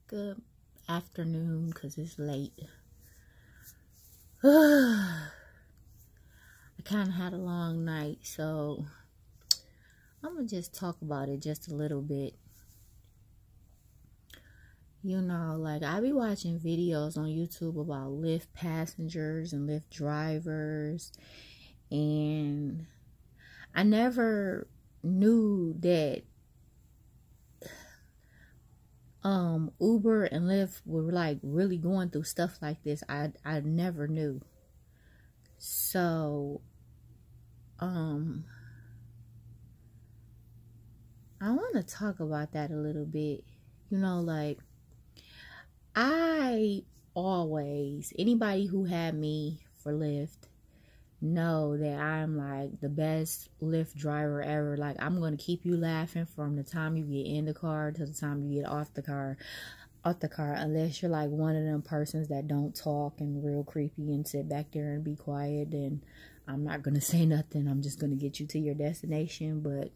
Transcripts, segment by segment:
Good afternoon, because it's late. I kind of had a long night, so I'm going to just talk about it just a little bit. You know, like I be watching videos on YouTube about Lyft passengers and Lyft drivers, and I never knew that Uber and Lyft were like really going through stuff like this. I never knew. So I want to talk about that a little bit. You know, like anybody who had me for Lyft know that I'm like the best Lyft driver ever. Like, I'm going to keep you laughing from the time you get in the car to the time you get off the car, unless you're like one of them persons that don't talk and real creepy and sit back there and be quiet. Then I'm not going to say nothing. I'm just going to get you to your destination. But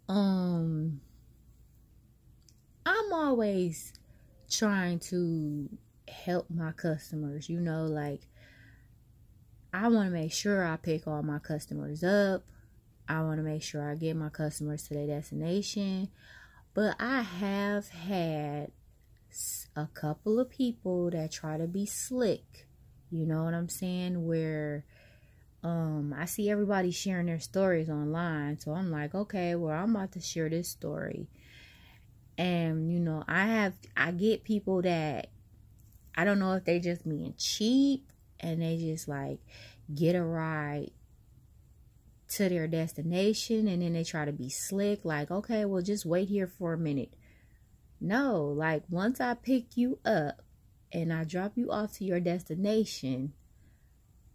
I'm always trying to help my customers, you know, like I want to make sure I pick all my customers up. I want to make sure I get my customers to their destination. But I have had a couple of people that try to be slick. You know what I'm saying? Where I see everybody sharing their stories online. So I'm like, okay, well, I'm about to share this story. And, you know, I get people that I don't know if they just being cheap and they just like get a ride to their destination and then they try to be slick. Like, okay, well, just wait here for a minute. No, like once I pick you up and I drop you off to your destination,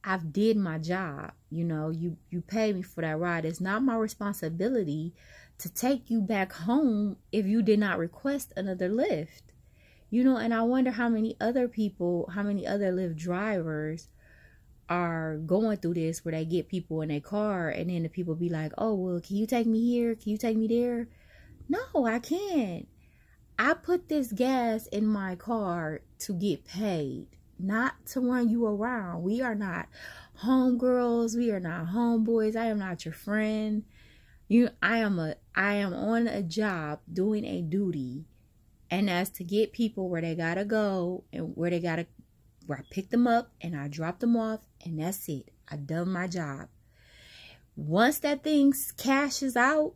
I've did my job. You know, you pay me for that ride. It's not my responsibility to take you back home if you did not request another Lyft. You know, and I wonder how many other Lyft drivers are going through this where they get people in their car and then the people be like, oh, well, can you take me here? Can you take me there? No, I can't. I put this gas in my car to get paid, not to run you around. We are not homegirls. We are not homeboys. I am not your friend. I am on a job doing a duty. And that's to get people where they gotta go and where I pick them up and I drop them off, and that's it. I done my job. Once that thing cashes out,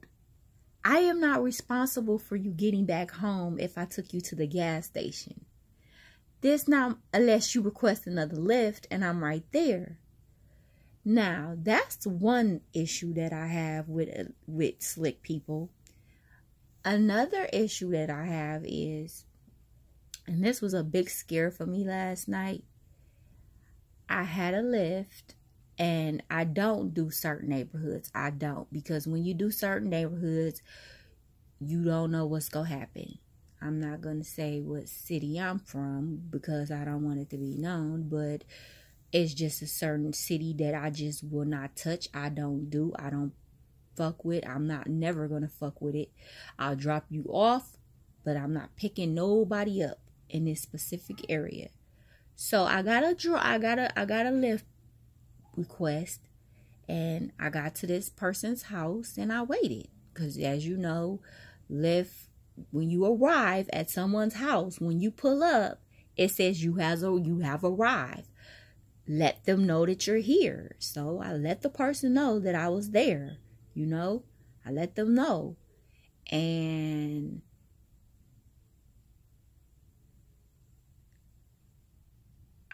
I am not responsible for you getting back home if I took you to the gas station. Unless you request another Lyft and I'm right there. Now, that's one issue that I have with slick people. Another issue that I have is, and this was a big scare for me last night. I had a Lyft, and I don't do certain neighborhoods. I don't, because when you do certain neighborhoods, you don't know what's going to happen. I'm not going to say what city I'm from because I don't want it to be known, but it's just a certain city that I just will not touch. I don't fuck with. I'm never gonna fuck with it. I'll drop you off, but I'm not picking nobody up in this specific area. So I got a Lyft request, and I got to this person's house and I waited, because as you know, Lyft, when you arrive at someone's house, when you pull up, it says you have arrived. Let them know that you're here. So I let the person know that I was there. You know, I let them know. And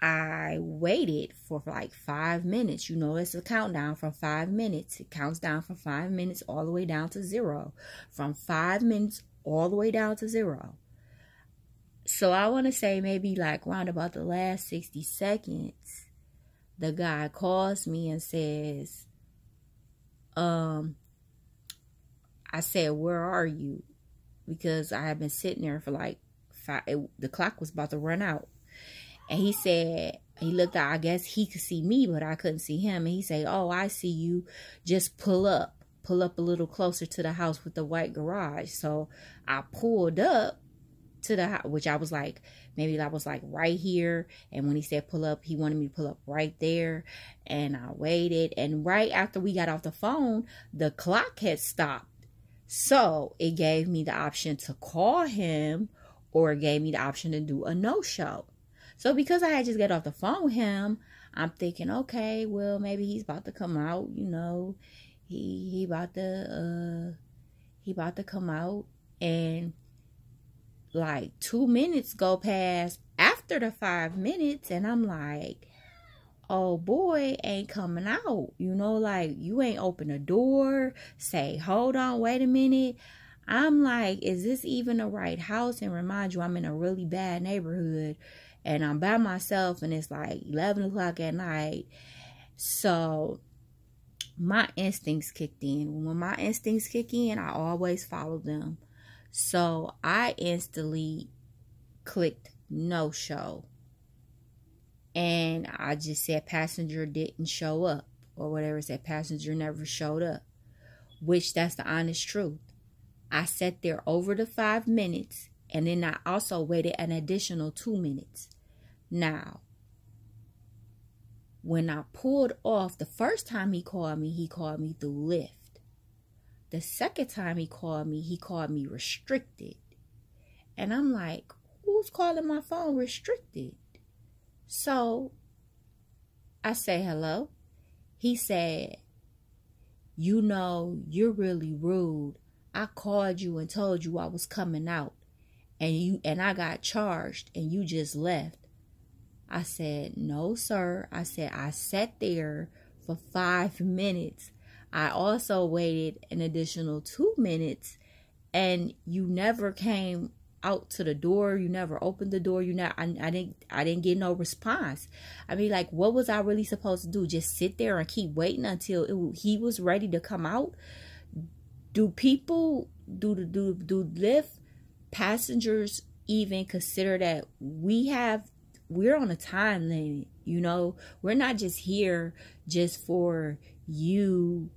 I waited for like 5 minutes. You know, it's a countdown from 5 minutes. It counts down from 5 minutes all the way down to 0. From 5 minutes all the way down to 0. So I want to say maybe like around about the last 60 seconds, the guy calls me and says, I said, where are you? Because I had been sitting there for like 5, the clock was about to run out. And he said, he looked out, I guess he could see me, but I couldn't see him. And he said, oh, I see you. Just pull up a little closer to the house with the white garage. So I pulled up to the house, which I was like, maybe I was like right here. And when he said pull up, he wanted me to pull up right there. And I waited. And right after we got off the phone, the clock had stopped. So it gave me the option to call him, or it gave me the option to do a no-show. So because I had just got off the phone with him, I'm thinking, okay, well, maybe he's about to come out, you know. He about to come out. And like 2 minutes go past after the 5 minutes, and I'm like, oh boy ain't coming out, you know, like you ain't open the door, say hold on, wait a minute. I'm like, is this even the right house? And remind you, I'm in a really bad neighborhood and I'm by myself, and it's like 11 o'clock at night. So my instincts kicked in. When my instincts kick in, I always follow them. So I instantly clicked no show. And I just said passenger didn't show up, or whatever. It said passenger never showed up, which that's the honest truth. I sat there over the 5 minutes, and then I also waited an additional 2 minutes. Now, when I pulled off, the first time he called me through Lyft. The second time he called me restricted. And I'm like, who's calling my phone restricted? So I say hello. He said, you know, you're really rude. I called you and told you I was coming out, and I got charged and you just left. I said, no, sir. I said, I sat there for 5 minutes. I also waited an additional 2 minutes, and you never came out to the door. You never opened the door. I didn't get no response. I mean, like, what was I really supposed to do? Just sit there and keep waiting until he was ready to come out? Do Lyft passengers even consider that we're on a time limit? You know, we're not just here just for you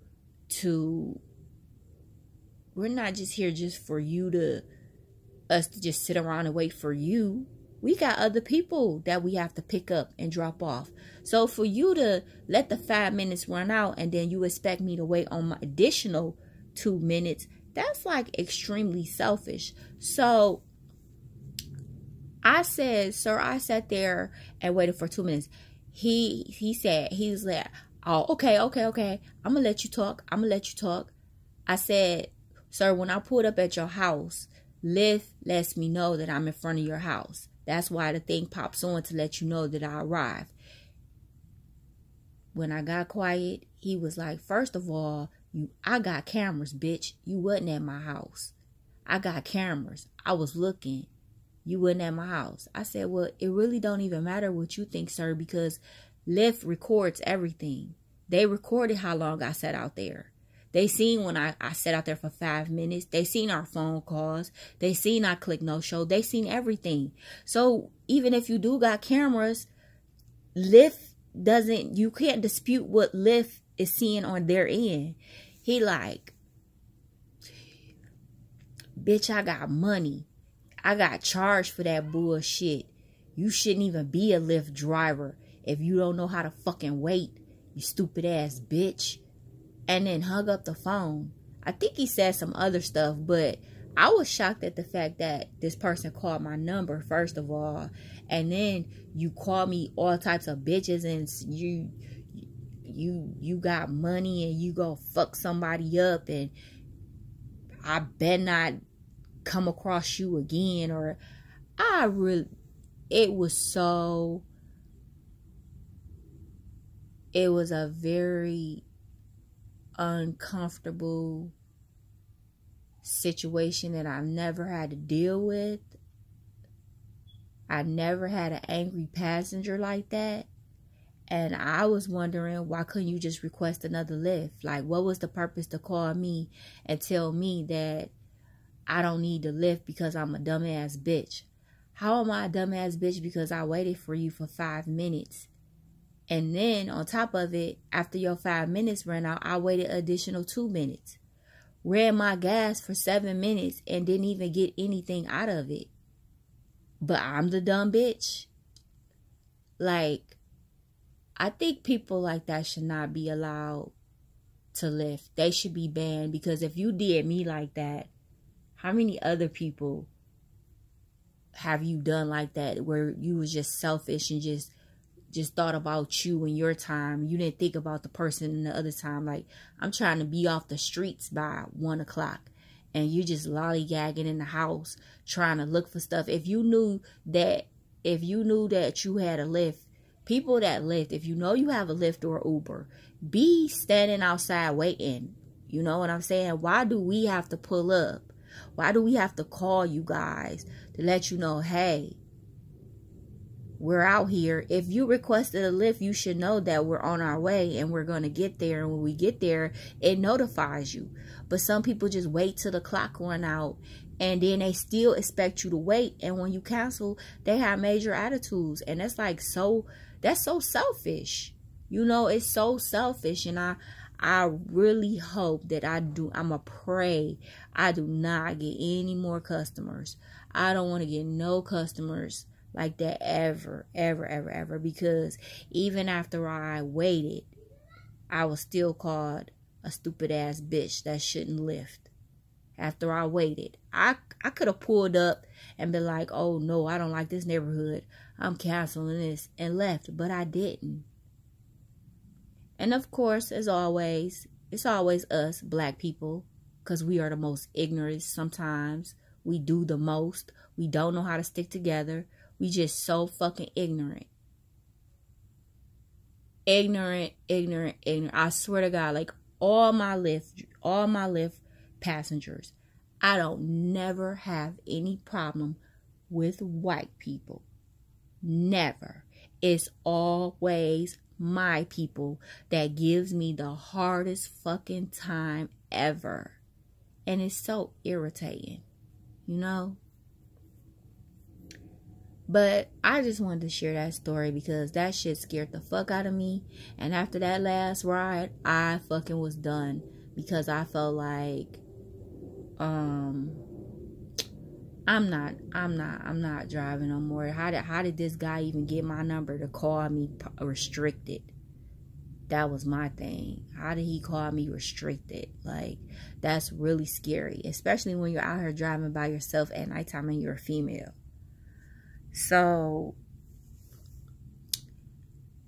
to, we're not just here just for you to, us to just sit around and wait for you. We got other people that we have to pick up and drop off. So for you to let the 5 minutes run out and then you expect me to wait on my additional 2 minutes, that's like extremely selfish. So I said, sir, I sat there and waited for 2 minutes. He said, he was like, oh, okay. I'm gonna let you talk. I said, sir, when I pulled up at your house, Lyft lets me know that I'm in front of your house. That's why the thing pops on to let you know that I arrived. When I got quiet, he was like, first of all, I got cameras, bitch. You wasn't at my house. I got cameras. I was looking. You wasn't at my house. I said, well, it really don't even matter what you think, sir, because Lyft records everything. They recorded how long I sat out there. They seen when I sat out there for 5 minutes. They seen our phone calls. They seen I click no show. They seen everything. So even if you do got cameras, Lyft doesn't, you can't dispute what Lyft is seeing on their end. He like, bitch, I got money. I got charged for that bullshit. You shouldn't even be a Lyft driver if you don't know how to fucking wait, you stupid ass bitch. And then hung up the phone. I think he said some other stuff, but I was shocked at the fact that this person called my number, first of all. And then you call me all types of bitches, and you got money and you go fuck somebody up, and I bet not come across you again. Or it was a very uncomfortable situation that I've never had to deal with. I never had an angry passenger like that. And I was wondering, why couldn't you just request another Lyft? Like, what was the purpose to call me and tell me that I don't need the Lyft because I'm a dumbass bitch? How am I a dumbass bitch because I waited for you for 5 minutes? And then on top of it, after your 5 minutes ran out, I waited additional 2 minutes. Ran my gas for 7 minutes and didn't even get anything out of it. but I'm the dumb bitch. Like, I think people like that should not be allowed to Lyft. They should be banned, because if you did me like that, how many other people have you done like that, where you was just selfish and just thought about you and your time? You didn't think about the person in the other time. Like, I'm trying to be off the streets by 1 o'clock, and you just lollygagging in the house trying to look for stuff. If you knew that you had a Lyft, people that Lyft, if you know you have a Lyft or Uber, be standing outside waiting. You know what I'm saying? Why do we have to pull up? Why do we have to call you guys to let you know, hey, we're out here? If you requested a Lyft, you should know that we're on our way and we're going to get there. And when we get there, it notifies you. But some people just wait till the clock run out, and then they still expect you to wait. And when you cancel, they have major attitudes. And that's like that's so selfish. You know, it's so selfish. And I really hope that I'ma pray I do not get any more customers. I don't want to get no customers like that ever, ever, ever, ever. Because even after I waited, I was still called a stupid ass bitch that shouldn't lift. After I waited, I could have pulled up and been like, oh no, I don't like this neighborhood, I'm canceling this, and left. But I didn't. And of course, as always, it's always us black people, because we are the most ignorant sometimes. We do the most. We don't know how to stick together. We just so fucking ignorant. Ignorant. I swear to God, like all my Lyft passengers, I don't never have any problem with white people. Never. It's always my people that gives me the hardest fucking time ever. And it's so irritating, you know? But I just wanted to share that story because that shit scared the fuck out of me. And after that last ride, I fucking was done, because I felt like I'm not driving no more. How did this guy even get my number to call me restricted? That was my thing. How did he call me restricted? Like, that's really scary, especially when you're out here driving by yourself at nighttime and you're a female. So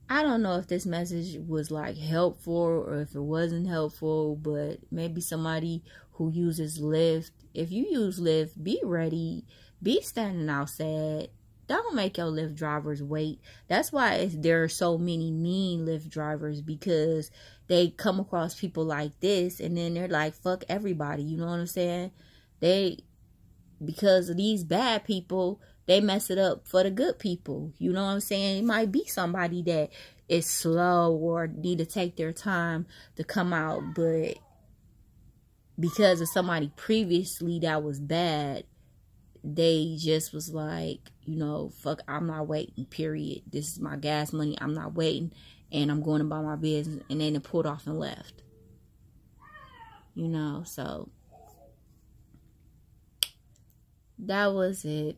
I don't know if this message was like helpful or if it wasn't helpful, but maybe somebody who uses Lyft, if you use Lyft, be ready, be standing outside. Don't make your Lyft drivers wait. That's why there are so many mean Lyft drivers, because they come across people like this and then they're like, fuck everybody. You know what I'm saying? Because of these bad people, they mess it up for the good people. You know what I'm saying? It might be somebody that is slow or need to take their time to come out, but because of somebody previously that was bad, they just was like, you know, fuck, I'm not waiting, period. This is my gas money. I'm not waiting, and I'm going about my business. And then they pulled off and left. You know, so that was it.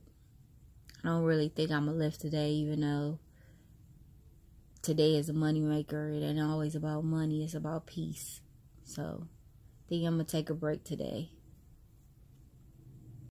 I don't really think I'm a Lyft today, even though today is a money maker. It ain't always about money. It's about peace. So I think I'm going to take a break today.